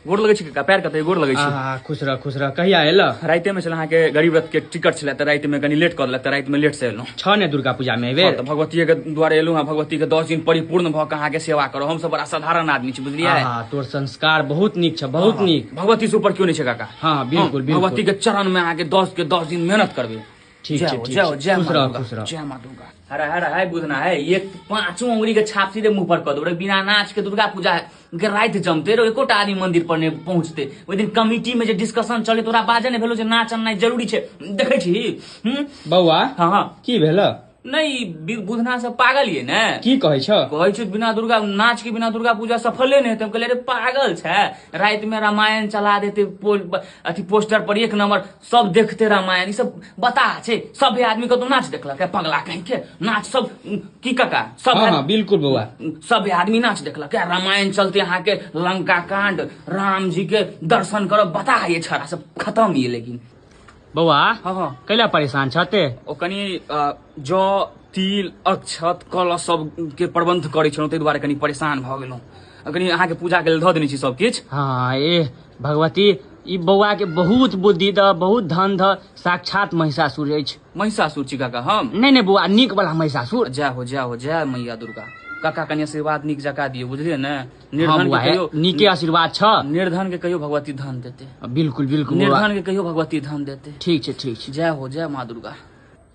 गोर लगे छी काका, पैर कते गोर लगे छी। खुश रह। कहिया एल? रात में अहाँ के गरीब रथ के टिकट छलै, त रात में कनी लेट कर देलक, त रात में लेट से एलहुँ। छ ने दुर्गा पूजा में एबे त भगवती के द्वारे एलहुँ। भगवती के 10 दिन परिपूर्ण भ के अहाँ के सेवा करो। हम सब बड़ा साधारण आदमी छी, बुझलियै। तोर संस्कार बहुत नीक छ, बहुत नीक। भगवती से ऊपर क्यों नहीं छै काका। हाँ बिल्कुल बिल्कुल। भगवती के चरण में अहाँ के 10 दिन मेहनत करबे। ठीक है, जय माँ दुर्गा। हरा है बुझना है, ये 5 उंगली के छाप सीधे मुंह पर कर दो। बिना नाच के दुर्गा पूजा के रात जमते रहो, एकोटा आदमी मंदिर पर नहीं पहुंचते। ओइ दिन कमिटी में जे डिस्कशन चले, तोरा बाजे ने भेलो जे नाच अन्नाइ जरूरी छै, देखे छी। बौआ हाँ की भेल? नहीं बुधना सब पागल ये ने। की कहे छ? कहै छ बिना दुर्गा नाच के बिना दुर्गा पूजा सफले नहीं हेतै। हम कहले रे पागल छै, रात में रामायण चला देते अथी पोस्टर पर 1 नंबर, सब देखते रामायण। ई सब बता छै, सब आदमी को तो नाच देखलक है, पगला कहीं के नाच सब की काका सब। हाँ बिल्कुल बउआ, सब आदमी नाच देखलक है। रामायण चलते यहाँ के लंका कांड, राम जी के दर्शन करो, बता ये छड़ा सब खत्म ये। लेकिन बउआ हाँ कैला परेशान छते? ओ कनी जौ तिल अक्षत कलश सब के प्रबंध करे छलहुँ, ताहि दुआरे कनी परेशान भ गेलहुँ। कनी अहाँ के पूजा के लेल धऽ देने छी सब किछ। हाँ ए भगवती, ई बउआ के बहुत बुद्धि द, बहुत धन द, साक्षात महिषासुर अछि। महिषासुर छी काका हम? नहीं बउआ, नीक वाला महिषासुर। जय हो जय मैया दुर्गा। काका कनी आशीर्वाद नीक जका दियो, बुझलिए ने। निर्धन के कहियो नीके आशीर्वाद छ। निर्धन के कहियो भगवती धन देते। बिल्कुल बिल्कुल, निर्धन के कहियो भगवती धन देते। ठीक छै। जय हो जय माँ दुर्गा।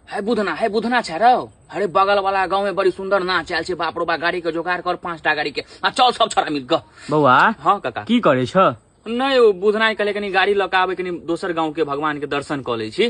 है बुधना छै रौ। अरे बगल वाला गांव में बड़ी सुंदर नाच आयल छै, बाप रो बा। गाड़ी के जोगाड़ कर, 5टा गाड़ी के, आ चल सब छोरा मिल क। बउआ हाँ काका की करे छ? नहीं बुधना कहले कनी गाड़ी लऽ के आबे, कनी दोसर गांव के भगवान के दर्शन कऽ लै छी।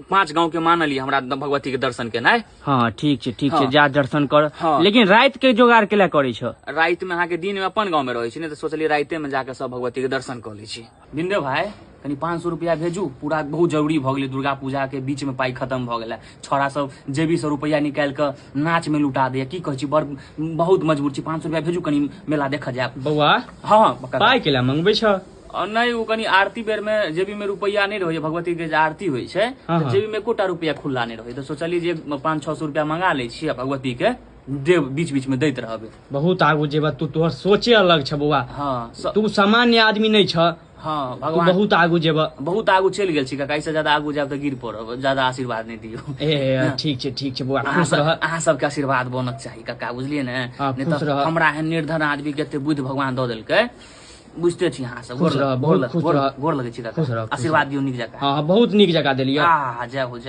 5 गांव के मानलिए हमरा भगवती के दर्शन केनाइ। हाँ ठीक छै, जा दर्शन कर। हाँ। लेकिन रात के जोगाड़ केला करे छ? रात में अहाँ के दिन में अपन गांव में रहे छी ने, तो सोचलिए राते में जाके सब भगवती के दर्शन कऽ लै छी। बिंदे भाई कनी 500 रुपया भेजू, पूरा बहुत जरूरी भ गेलै। दुर्गा पूजा के बीच में पाई खत्म भ गेलै। छोरा सब जेबी से रुपया निकाल के नाच में लुटा दे। की कहै छी, बड़ बहुत मजबूर छी। 500 रुपया भेजू, कनी मेला देख जाए। बउआ हाँ पाई केला मंगबे छ? नहीं वो कनी आरती बेर में जेबी में रुपया नहीं रहे, भगवती के आरती हुई है, तो जेबी में एकोटा रुपया खुला नहीं रहे। तो सोचलिए जे 500-600 रुपया मंगा ले छी, भगवती के देव बीच में दैत रहबे। बहुत आगू जेबा तू, तोहर सोचे अलग छ बउआ। हाँ तू सामान्य आदमी नहीं छ। हाँ भगवान बहुत आगू जेबा, बहुत आगू चल गेल छी काका। इससे ज्यादा आगू जाब तो गिर पड़ब, ज्यादा आशीर्वाद नहीं दियो। ठीक छै बउआ, खुश रह। अहाँ सबके आशीर्वाद बनक चाहिए काका, बुझलिए ने। नहीं तो हमरा एहन निर्धन आदमी के एते बुद्धि भगवान दऽ देलकै, बुझते छी। अहाँ सब गोर लगे छी काका, आशीर्वाद दियो नीक जका। हाँ बहुत नीक जका देलियै। जय हो।